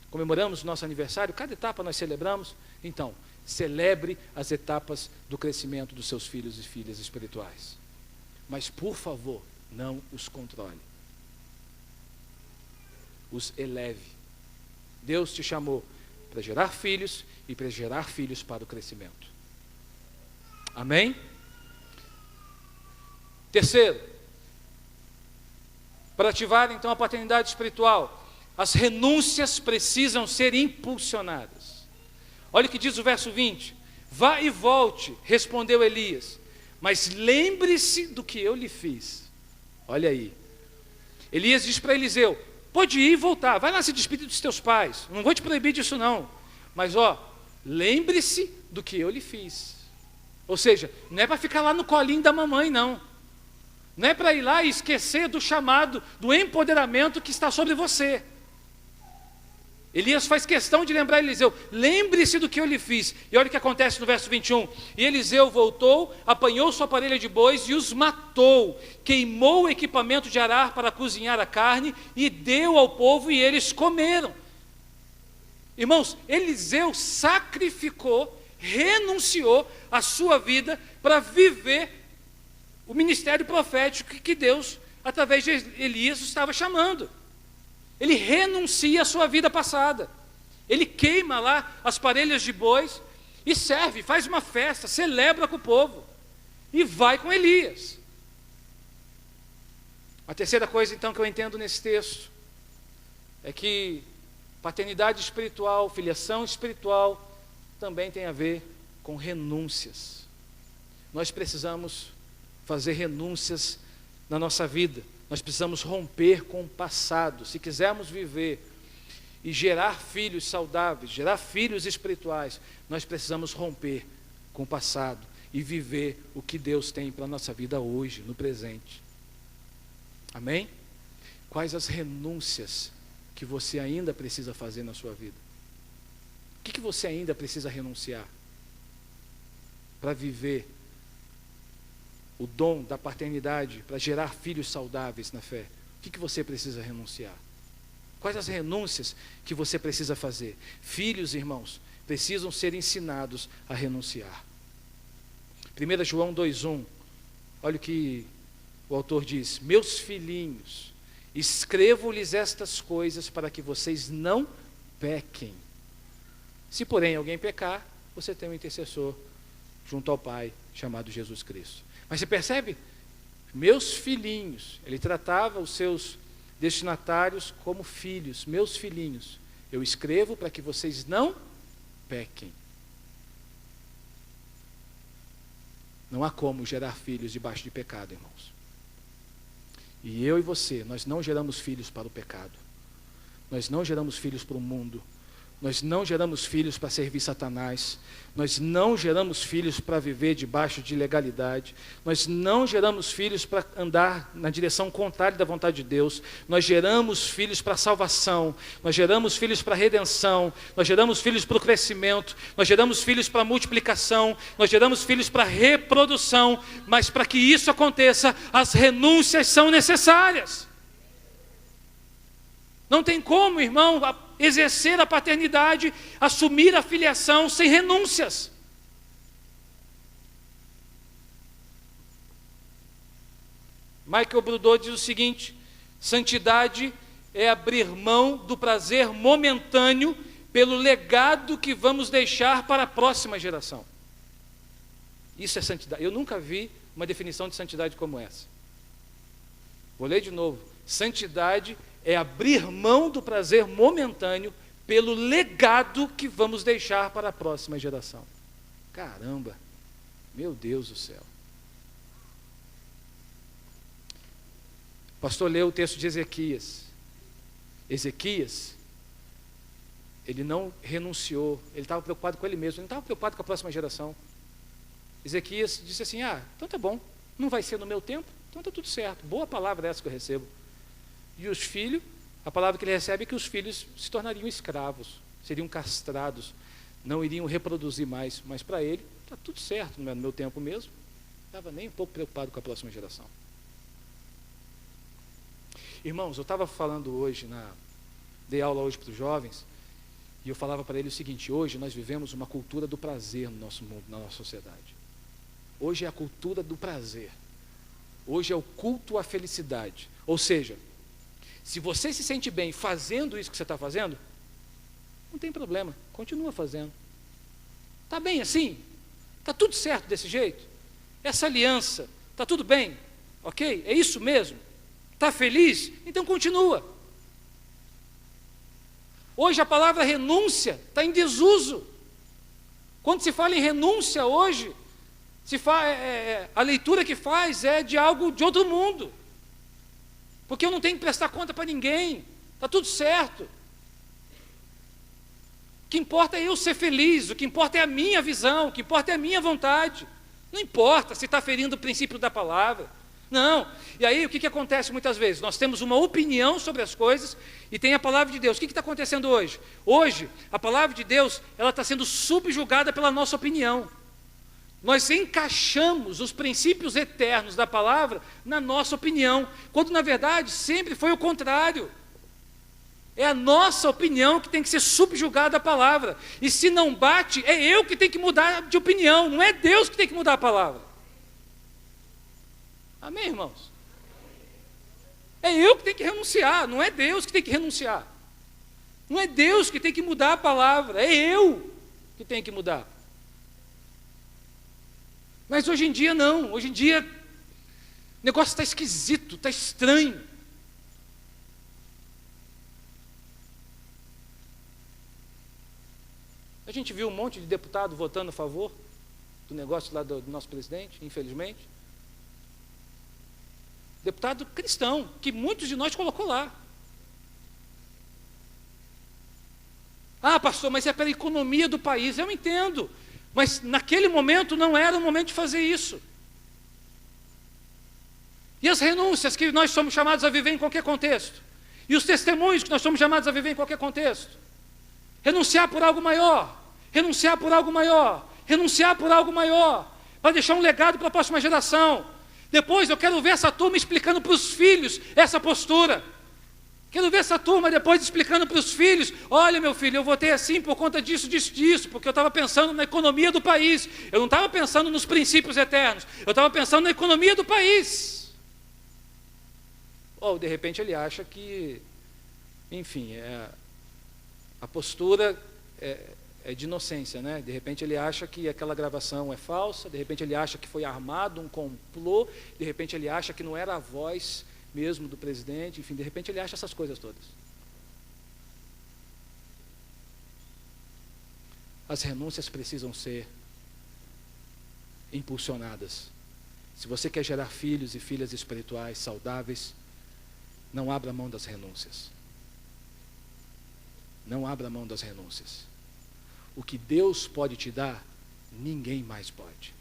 Comemoramos o nosso aniversário, cada etapa nós celebramos. Então, celebre as etapas do crescimento dos seus filhos e filhas espirituais. Mas, por favor, não os controle. Os eleve. Deus te chamou para gerar filhos e para gerar filhos para o crescimento. Amém? Terceiro, para ativar então a paternidade espiritual, as renúncias precisam ser impulsionadas. Olha o que diz o verso 20: vá e volte, respondeu Elias, mas lembre-se do que eu lhe fiz. Olha aí, Elias diz para Eliseu: pode ir e voltar, vai lá se despedir dos teus pais, não vou te proibir disso não, mas lembre-se do que eu lhe fiz. Ou seja, não é para ficar lá no colinho da mamãe não, não é para ir lá e esquecer do chamado, do empoderamento que está sobre você. Elias faz questão de lembrar Eliseu: lembre-se do que eu lhe fiz. E olha o que acontece no verso 21. E Eliseu voltou, apanhou sua parelha de bois e os matou, queimou o equipamento de arar para cozinhar a carne e deu ao povo e eles comeram. Irmãos, Eliseu sacrificou, renunciou a sua vida para viver o ministério profético que Deus, através de Elias, estava chamando. Ele renuncia à sua vida passada. Ele queima lá as parelhas de bois e serve, faz uma festa, celebra com o povo e vai com Elias. A terceira coisa então que eu entendo nesse texto é que paternidade espiritual, filiação espiritual também tem a ver com renúncias. Nós precisamos fazer renúncias na nossa vida. Nós precisamos romper com o passado. Se quisermos viver e gerar filhos saudáveis, gerar filhos espirituais, nós precisamos romper com o passado e viver o que Deus tem para a nossa vida hoje, no presente. Amém? Quais as renúncias que você ainda precisa fazer na sua vida? O que você ainda precisa renunciar para viver o dom da paternidade, para gerar filhos saudáveis na fé? O que você precisa renunciar? Quais as renúncias que você precisa fazer? Filhos, irmãos, precisam ser ensinados a renunciar. 1 João 2,1, olha o que o autor diz: meus filhinhos, escrevo-lhes estas coisas para que vocês não pequem. Se porém alguém pecar, você tem um intercessor junto ao Pai, chamado Jesus Cristo. Mas você percebe? Meus filhinhos, ele tratava os seus destinatários como filhos. Meus filhinhos, eu escrevo para que vocês não pequem. Não há como gerar filhos debaixo de pecado, irmãos. E eu e você, nós não geramos filhos para o pecado. Nós não geramos filhos para o mundo. Nós não geramos filhos para servir Satanás. Nós não geramos filhos para viver debaixo de ilegalidade. Nós não geramos filhos para andar na direção contrária da vontade de Deus. Nós geramos filhos para salvação. Nós geramos filhos para redenção. Nós geramos filhos para o crescimento. Nós geramos filhos para multiplicação. Nós geramos filhos para reprodução. Mas para que isso aconteça, as renúncias são necessárias. Não tem como, irmão, exercer a paternidade, assumir a filiação sem renúncias. Michael Brudot diz o seguinte: santidade é abrir mão do prazer momentâneo pelo legado que vamos deixar para a próxima geração. Isso é santidade. Eu nunca vi uma definição de santidade como essa. Vou ler de novo. Santidade é abrir mão do prazer momentâneo pelo legado que vamos deixar para a próxima geração. Caramba, meu Deus do céu. O pastor leu o texto de Ezequias. Ezequias, ele não renunciou, ele estava preocupado com ele mesmo, ele não estava preocupado com a próxima geração. Ezequias disse assim: então tá bom, não vai ser no meu tempo, então está tudo certo, boa palavra essa que eu recebo. E os filhos, a palavra que ele recebe é que os filhos se tornariam escravos, seriam castrados, não iriam reproduzir mais. Mas para ele, está tudo certo, não é no meu tempo mesmo. Não estava nem um pouco preocupado com a próxima geração. Irmãos, eu estava falando hoje, dei aula hoje para os jovens, e eu falava para eles o seguinte: hoje nós vivemos uma cultura do prazer no nosso mundo, na nossa sociedade. Hoje é a cultura do prazer. Hoje é o culto à felicidade. Ou seja, se você se sente bem fazendo isso que você está fazendo, não tem problema, continua fazendo. Está bem assim? Está tudo certo desse jeito? Essa aliança, está tudo bem? Ok? É isso mesmo? Está feliz? Então continua. Hoje a palavra renúncia está em desuso. Quando se fala em renúncia hoje, a leitura que faz é de algo de outro mundo. Porque eu não tenho que prestar conta para ninguém, está tudo certo. O que importa é eu ser feliz, o que importa é a minha visão, o que importa é a minha vontade. Não importa se está ferindo o princípio da palavra. Não. E aí o que acontece muitas vezes? Nós temos uma opinião sobre as coisas e tem a palavra de Deus. O que está acontecendo hoje? Hoje, a palavra de Deus, ela está sendo subjugada pela nossa opinião. Nós encaixamos os princípios eternos da palavra na nossa opinião, quando na verdade sempre foi o contrário. É a nossa opinião que tem que ser subjugada à palavra. E se não bate, é eu que tenho que mudar de opinião, não é Deus que tem que mudar a palavra. Amém, irmãos? É eu que tenho que renunciar, não é Deus que tem que renunciar. Não é Deus que tem que mudar a palavra, é eu que tenho que mudar. Mas hoje em dia não, hoje em dia o negócio está esquisito, está estranho. A gente viu um monte de deputado votando a favor do negócio lá do nosso presidente, infelizmente. Deputado cristão, que muitos de nós colocou lá. Ah, pastor, mas é pela economia do país. Eu entendo, mas naquele momento não era o momento de fazer isso. E as renúncias que nós somos chamados a viver em qualquer contexto. E os testemunhos que nós somos chamados a viver em qualquer contexto. Renunciar por algo maior. Renunciar por algo maior. Renunciar por algo maior. Para deixar um legado para a próxima geração. Depois eu quero ver essa turma explicando para os filhos essa postura. Quero ver essa turma depois explicando para os filhos: olha, meu filho, eu votei assim por conta disso, disso, disso, porque eu estava pensando na economia do país. Eu não estava pensando nos princípios eternos. Eu estava pensando na economia do país. Ou, de repente, ele acha que, enfim, a postura é de inocência, né? De repente ele acha que aquela gravação é falsa, de repente ele acha que foi armado um complô, de repente ele acha que não era a voz mesmo do presidente, enfim, de repente ele acha essas coisas todas. As renúncias precisam ser impulsionadas. Se você quer gerar filhos e filhas espirituais saudáveis, não abra mão das renúncias. Não abra mão das renúncias. O que Deus pode te dar, ninguém mais pode.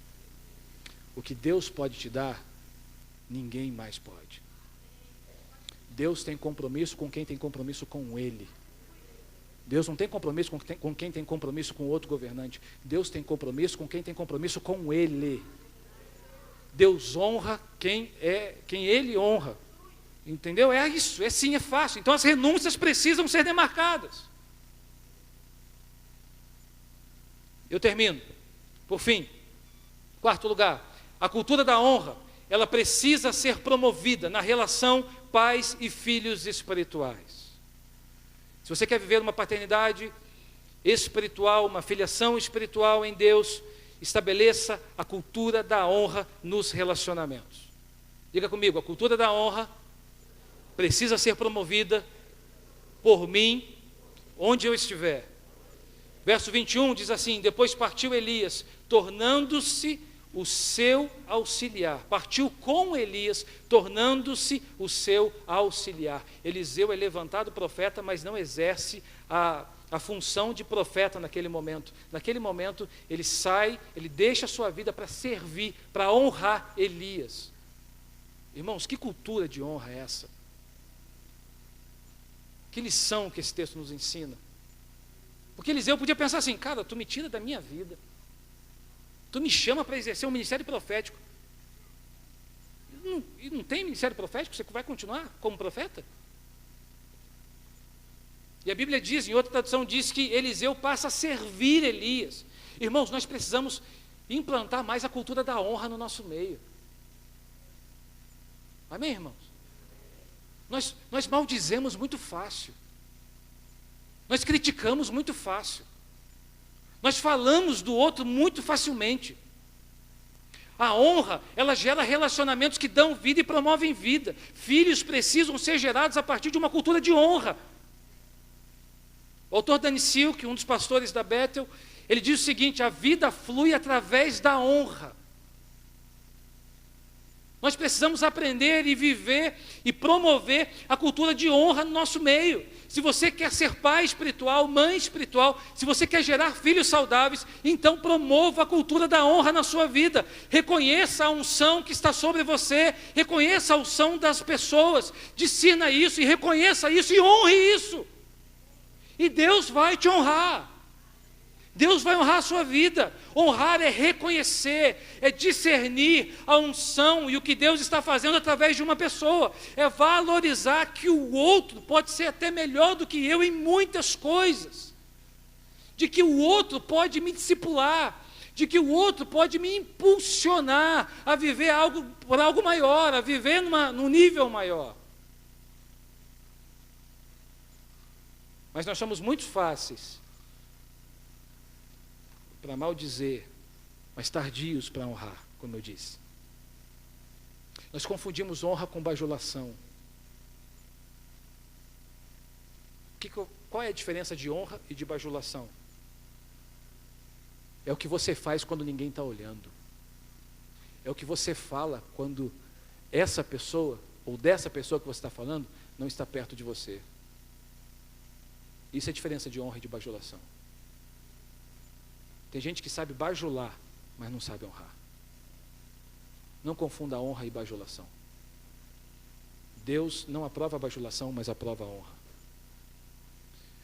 O que Deus pode te dar, ninguém mais pode. Deus tem compromisso com quem tem compromisso com Ele. Deus não tem compromisso com quem tem compromisso com outro governante. Deus tem compromisso com quem tem compromisso com Ele. Deus honra quem Ele honra. Entendeu? É isso, é sim, é fácil. Então as renúncias precisam ser demarcadas. Eu termino. Por fim, quarto lugar, a cultura da honra, ela precisa ser promovida na relação pais e filhos espirituais. Se você quer viver uma paternidade espiritual, uma filiação espiritual em Deus, estabeleça a cultura da honra nos relacionamentos. Diga comigo, a cultura da honra precisa ser promovida por mim, onde eu estiver. Verso 21 diz assim: depois partiu Elias, tornando-se o seu auxiliar. Partiu com Elias, tornando-se o seu auxiliar. Eliseu é levantado profeta, mas não exerce a função de profeta naquele momento. Naquele momento, ele sai, ele deixa a sua vida para servir, para honrar Elias. Irmãos, que cultura de honra é essa? Que lição que esse texto nos ensina? Porque Eliseu podia pensar assim: cara, tu me tira da minha vida, tu me chama para exercer um ministério profético, e não tem ministério profético, você vai continuar como profeta? E a Bíblia diz, em outra tradução diz que Eliseu passa a servir Elias. Irmãos, nós precisamos implantar mais a cultura da honra no nosso meio. Amém, irmãos? Nós maldizemos muito fácil. Nós criticamos muito fácil. Nós falamos do outro muito facilmente. A honra, ela gera relacionamentos que dão vida e promovem vida. Filhos precisam ser gerados a partir de uma cultura de honra. O autor Danny Silk, um dos pastores da Bethel, ele diz o seguinte: a vida flui através da honra. Nós precisamos aprender e viver e promover a cultura de honra no nosso meio. Se você quer ser pai espiritual, mãe espiritual, se você quer gerar filhos saudáveis, então promova a cultura da honra na sua vida. Reconheça a unção que está sobre você, reconheça a unção das pessoas, discirna isso e reconheça isso e honre isso. E Deus vai te honrar. Deus vai honrar a sua vida. Honrar é reconhecer, é discernir a unção e o que Deus está fazendo através de uma pessoa. É valorizar que o outro pode ser até melhor do que eu em muitas coisas. De que o outro pode me discipular, de que o outro pode me impulsionar a viver por algo maior, a viver num nível maior. Mas nós somos muito fáceis para maldizer, mas tardios para honrar, como eu disse. Nós confundimos honra com bajulação. Qual é a diferença de honra e de bajulação? É o que você faz quando ninguém está olhando. É o que você fala quando essa pessoa, ou dessa pessoa que você está falando, não está perto de você. Isso é a diferença de honra e de bajulação. Tem gente que sabe bajular, mas não sabe honrar. Não confunda honra e bajulação. Deus não aprova a bajulação, mas aprova a honra.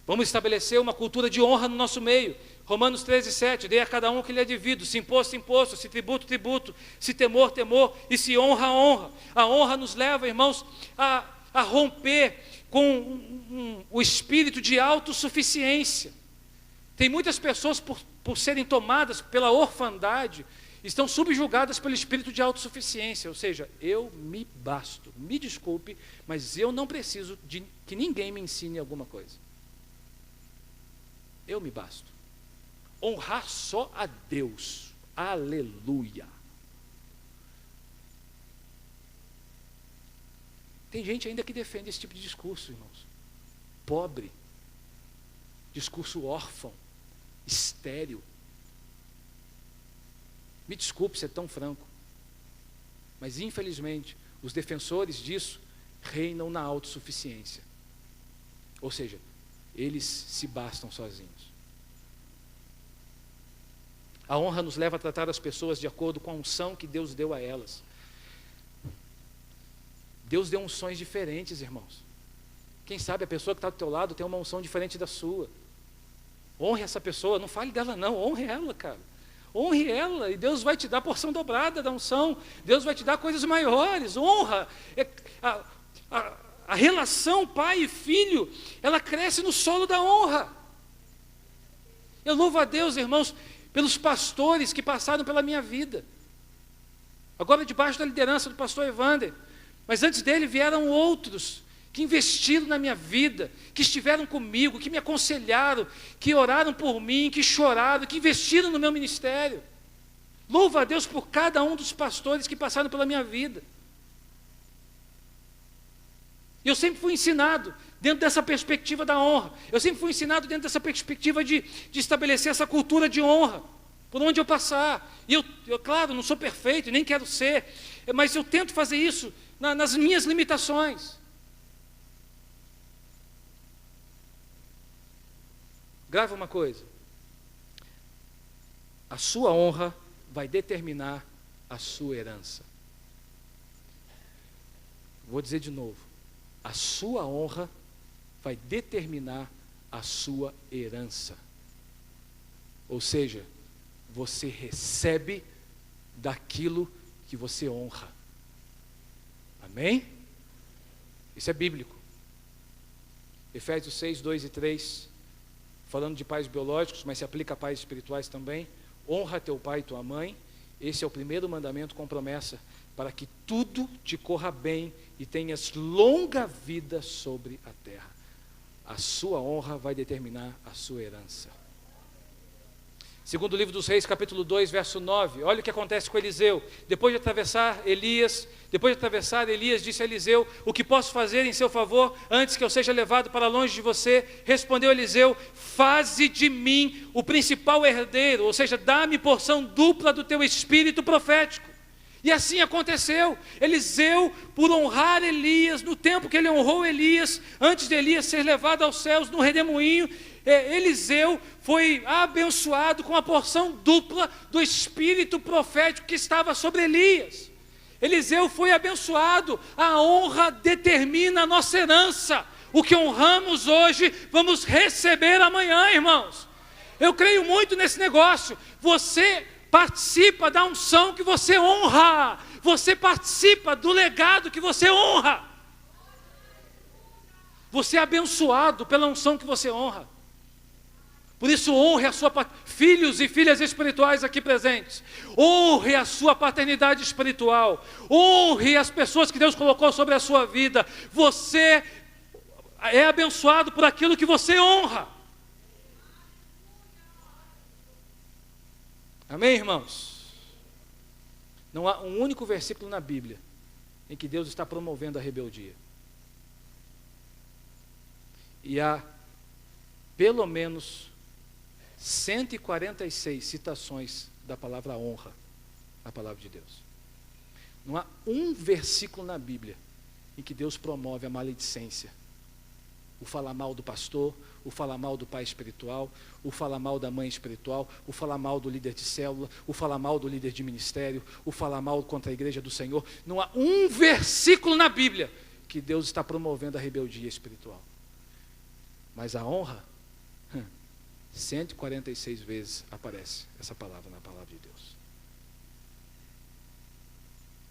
Vamos estabelecer uma cultura de honra no nosso meio. Romanos 13:7, dê a cada um o que lhe é devido, se imposto, imposto, se tributo, tributo, se temor, temor, e se honra, honra. A honra nos leva, irmãos, a romper com o espírito de autossuficiência. Tem muitas pessoas, por serem tomadas pela orfandade, estão subjugadas pelo espírito de autossuficiência, ou seja, eu me basto. Me desculpe, mas eu não preciso de que ninguém me ensine alguma coisa. Eu me basto. Honrar só a Deus. Aleluia. Tem gente ainda que defende esse tipo de discurso, irmãos. Pobre. Discurso órfão. Estéril. Me desculpe ser tão franco, mas infelizmente os defensores disso reinam na autossuficiência. Ou seja, eles se bastam sozinhos. A honra nos leva a tratar as pessoas de acordo com a unção que Deus deu a elas. Deus deu unções diferentes, irmãos. Quem sabe a pessoa que está do teu lado tem uma unção diferente da sua. Honre essa pessoa, não fale dela não, honre ela, cara. Honre ela, e Deus vai te dar a porção dobrada da unção. Deus vai te dar coisas maiores. Honra. A relação pai e filho, ela cresce no solo da honra. Eu louvo a Deus, irmãos, pelos pastores que passaram pela minha vida. Agora debaixo da liderança do pastor Evander. Mas antes dele vieram outros que investiram na minha vida, que estiveram comigo, que me aconselharam, que oraram por mim, que choraram, que investiram no meu ministério. Louvo a Deus por cada um dos pastores que passaram pela minha vida. Eu sempre fui ensinado dentro dessa perspectiva da honra. Eu sempre fui ensinado dentro dessa perspectiva de estabelecer essa cultura de honra, por onde eu passar. E eu, claro, não sou perfeito, nem quero ser, mas eu tento fazer isso nas minhas limitações. Grava uma coisa. A sua honra vai determinar a sua herança. Vou dizer de novo. A sua honra vai determinar a sua herança. Ou seja, você recebe daquilo que você honra. Amém? Isso é bíblico. Efésios 6, 2 e 3, falando de pais biológicos, mas se aplica a pais espirituais também. Honra teu pai e tua mãe. Esse é o primeiro mandamento com promessa, para que tudo te corra bem e tenhas longa vida sobre a terra. A sua honra vai determinar a sua herança. Segundo o livro dos Reis, capítulo 2, verso 9, olha o que acontece com Eliseu. Depois de atravessar, Elias disse a Eliseu: o que posso fazer em seu favor, antes que eu seja levado para longe de você? Respondeu Eliseu: faze de mim o principal herdeiro, ou seja, dá-me porção dupla do teu espírito profético. E assim aconteceu. Eliseu, por honrar Elias, no tempo que ele honrou Elias, antes de Elias ser levado aos céus no redemoinho, Eliseu foi abençoado com a porção dupla do espírito profético que estava sobre Elias. Eliseu foi abençoado. A honra determina a nossa herança. O que honramos hoje, vamos receber amanhã, irmãos. Eu creio muito nesse negócio. Você participa da unção que você honra. Você participa do legado que você honra. Você é abençoado pela unção que você honra. Por isso honre a sua filhos e filhas espirituais aqui presentes. Honre a sua paternidade espiritual. Honre as pessoas que Deus colocou sobre a sua vida. Você é abençoado por aquilo que você honra. Amém, irmãos? Não há um único versículo na Bíblia em que Deus está promovendo a rebeldia. E há pelo menos 146 citações da palavra honra na palavra de Deus. Não há um versículo na Bíblia em que Deus promove a maledicência. O falar mal do pastor, o falar mal do pai espiritual, o falar mal da mãe espiritual, o falar mal do líder de célula, o falar mal do líder de ministério, o falar mal contra a igreja do Senhor. Não há um versículo na Bíblia que Deus está promovendo a rebeldia espiritual. Mas a honra, 146 vezes aparece essa palavra na palavra de Deus.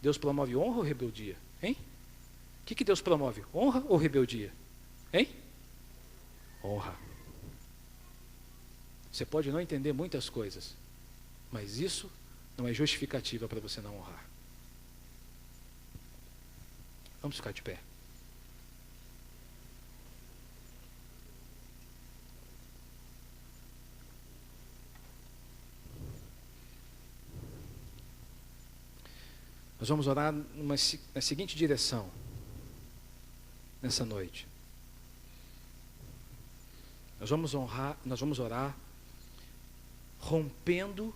Deus promove honra ou rebeldia? Hein? O que Deus promove? Honra ou rebeldia? Hein? Honra. Você pode não entender muitas coisas, mas isso não é justificativa para você não honrar. Vamos ficar de pé. Nós vamos orar na seguinte direção, nessa noite. Nós vamos orar rompendo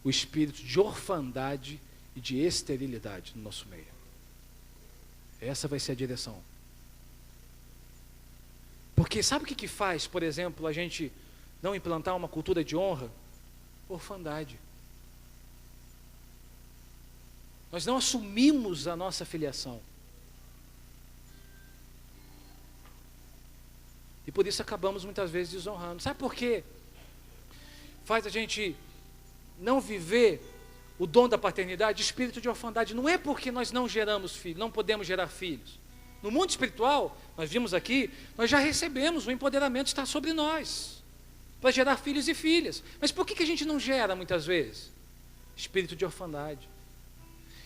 o espírito de orfandade e de esterilidade no nosso meio. Essa vai ser a direção. Porque sabe o que faz, por exemplo, a gente não implantar uma cultura de honra? Orfandade. Nós não assumimos a nossa filiação. E por isso acabamos muitas vezes desonrando. Sabe por quê? Faz a gente não viver o dom da paternidade, espírito de orfandade. Não é porque nós não geramos filhos, não podemos gerar filhos. No mundo espiritual, nós vimos aqui, nós já recebemos, o empoderamento está sobre nós, para gerar filhos e filhas. Mas por que a gente não gera muitas vezes? Espírito de orfandade,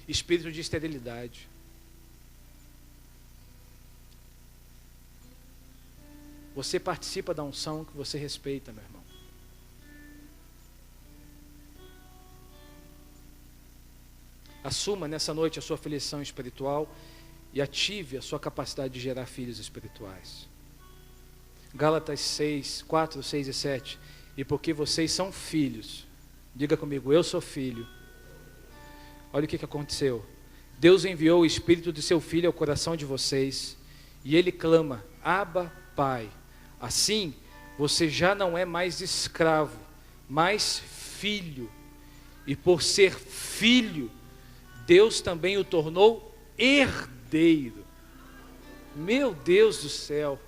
espírito de esterilidade. Você participa da unção que você respeita, meu irmão. Assuma nessa noite a sua filiação espiritual e ative a sua capacidade de gerar filhos espirituais. Gálatas 6, 4, 6 e 7. E porque vocês são filhos, diga comigo, eu sou filho. Olha o que aconteceu. Deus enviou o Espírito de seu Filho ao coração de vocês, e Ele clama, Abba, Pai. Assim, você já não é mais escravo, mas filho. E por ser filho, Deus também o tornou herdeiro. Meu Deus do céu.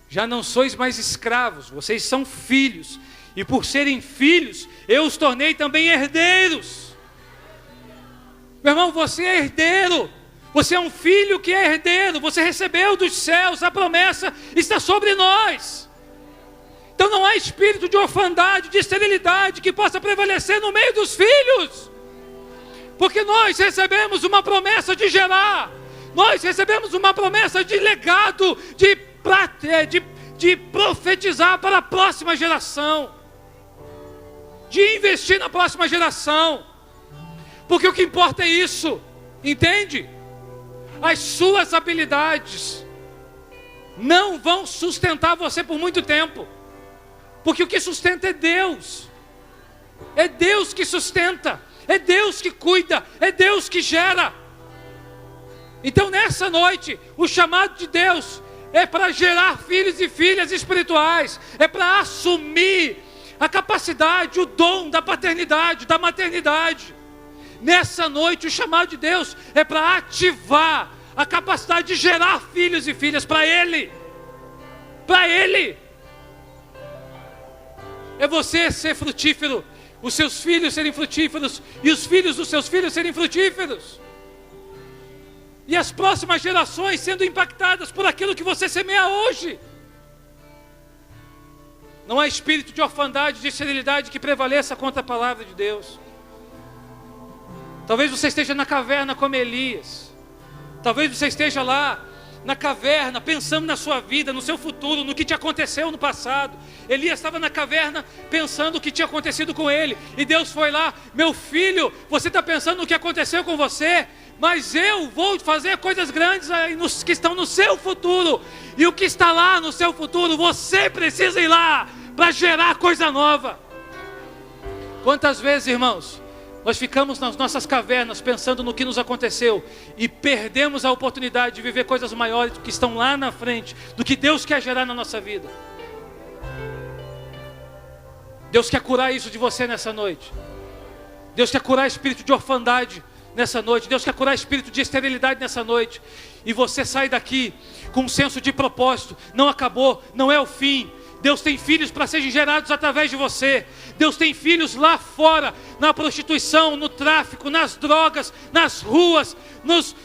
Já não sois mais escravos, vocês são filhos. E por serem filhos, eu os tornei também herdeiros. Meu irmão, você é herdeiro. Você é um filho que é herdeiro. Você recebeu dos céus, a promessa está sobre nós. Então não há espírito de orfandade, de esterilidade que possa prevalecer no meio dos filhos. Porque nós recebemos uma promessa de gerar. Nós recebemos uma promessa de legado, de profetizar para a próxima geração. De investir na próxima geração. Porque o que importa é isso, entende? As suas habilidades não vão sustentar você por muito tempo. Porque o que sustenta é Deus. É Deus que sustenta, é Deus que cuida, é Deus que gera. Então nessa noite, o chamado de Deus é para gerar filhos e filhas espirituais, é para assumir a capacidade, o dom da paternidade, da maternidade. Nessa noite o chamado de Deus é para ativar a capacidade de gerar filhos e filhas para Ele. Para Ele. É você ser frutífero, os seus filhos serem frutíferos e os filhos dos seus filhos serem frutíferos. E as próximas gerações sendo impactadas por aquilo que você semeia hoje. Não há espírito de orfandade, de esterilidade que prevaleça contra a palavra de Deus. Talvez você esteja na caverna como Elias. Talvez você esteja lá na caverna, pensando na sua vida, no seu futuro, no que te aconteceu no passado. Elias estava na caverna pensando o que tinha acontecido com ele. E Deus foi lá, meu filho, você está pensando no que aconteceu com você? Mas eu vou fazer coisas grandes aí que estão no seu futuro. E o que está lá no seu futuro, você precisa ir lá para gerar coisa nova. Quantas vezes, irmãos, Nós ficamos nas nossas cavernas pensando no que nos aconteceu e perdemos a oportunidade de viver coisas maiores do que estão lá na frente, do que Deus quer gerar na nossa vida. Deus quer curar isso de você nessa noite. Deus quer curar espírito de orfandade nessa noite. Deus quer curar espírito de esterilidade nessa noite. E você sai daqui com um senso de propósito. Não acabou, não é o fim. Deus tem filhos para serem gerados através de você. Deus tem filhos lá fora, na prostituição, no tráfico, nas drogas, nas ruas,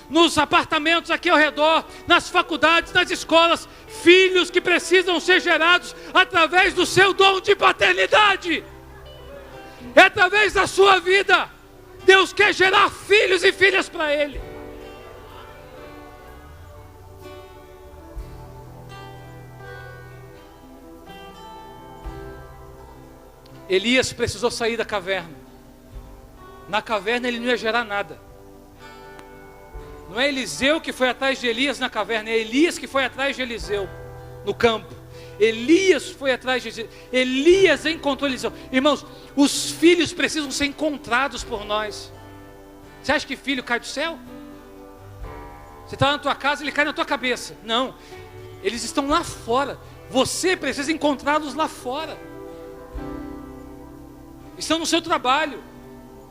nos apartamentos aqui ao redor, nas faculdades, nas escolas. Filhos que precisam ser gerados através do seu dom de paternidade. É através da sua vida. Deus quer gerar filhos e filhas para Ele. Elias precisou sair da caverna. Na caverna ele não ia gerar nada. Não é Eliseu que foi atrás de Elias na caverna, é Elias que foi atrás de Eliseu no campo. Elias foi atrás de Elias encontrou Eliseu. Irmãos, os filhos precisam ser encontrados por nós. Você acha que filho cai do céu? Você está na tua casa, ele cai na tua cabeça. Não, eles estão lá fora. Você precisa encontrá-los lá fora. Estão no seu trabalho,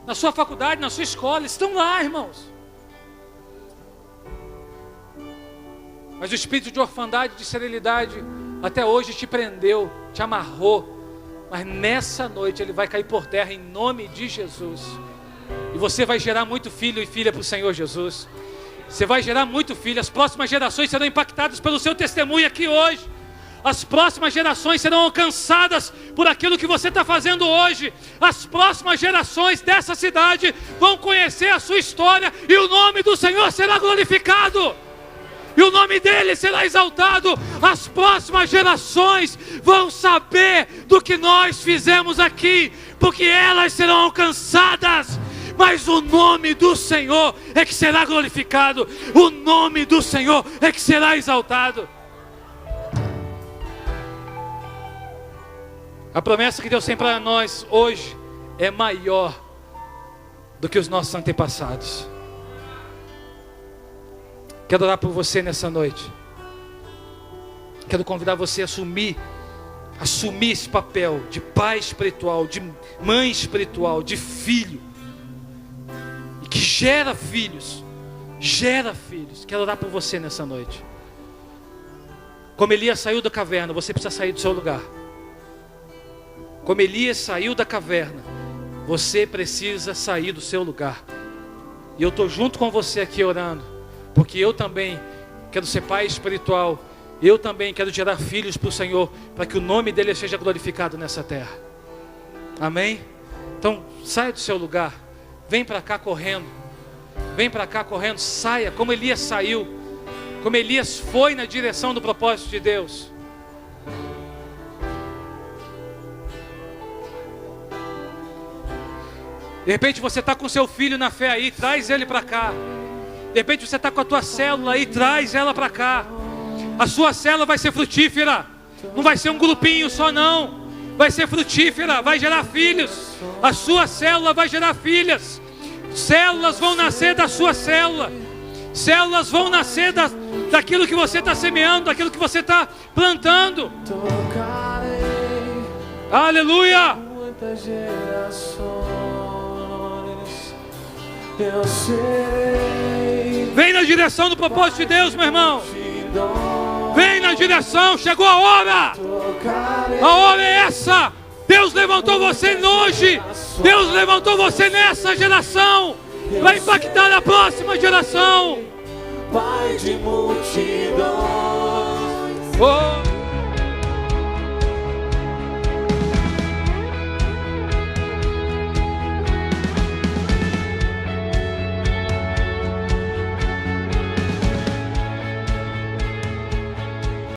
na sua faculdade, na sua escola, estão lá, irmãos. Mas o espírito de orfandade, de esterilidade, até hoje te prendeu, te amarrou. Mas nessa noite ele vai cair por terra em nome de Jesus. E você vai gerar muito filho e filha para o Senhor Jesus. Você vai gerar muito filho. As próximas gerações serão impactadas pelo seu testemunho aqui hoje. As próximas gerações serão alcançadas por aquilo que você está fazendo hoje. As próximas gerações dessa cidade vão conhecer a sua história e o nome do Senhor será glorificado. E o nome dele será exaltado. As próximas gerações vão saber do que nós fizemos aqui, porque elas serão alcançadas. Mas o nome do Senhor é que será glorificado. O nome do Senhor é que será exaltado. A promessa que Deus tem para nós hoje é maior do que os nossos antepassados. Quero orar por você nessa noite. Quero convidar você a assumir esse papel de pai espiritual, de mãe espiritual, de filho, e que gera filhos. Quero orar por você nessa noite. Como Elias saiu da caverna, você precisa sair do seu lugar. Como Elias saiu da caverna, você precisa sair do seu lugar. E eu estou junto com você aqui orando, porque eu também quero ser pai espiritual. Eu também quero gerar filhos para o Senhor, para que o nome dele seja glorificado nessa terra. Amém? Então saia do seu lugar, vem para cá correndo. Vem para cá correndo, saia como Elias saiu, como Elias foi na direção do propósito de Deus. De repente você está com seu filho na fé aí, traz ele para cá. De repente você está com a tua célula aí, traz ela para cá. A sua célula vai ser frutífera. Não vai ser um grupinho só não. Vai ser frutífera, vai gerar filhos. A sua célula vai gerar filhas. Células vão nascer da sua célula. Células vão nascer daquilo que você está semeando, daquilo que você está plantando. Aleluia! Vem na direção do propósito de Deus, meu irmão. Vem na direção, chegou a hora. A hora é essa. Deus levantou você hoje. Deus levantou você nessa geração para impactar a próxima geração. Pai de multidões. Oh.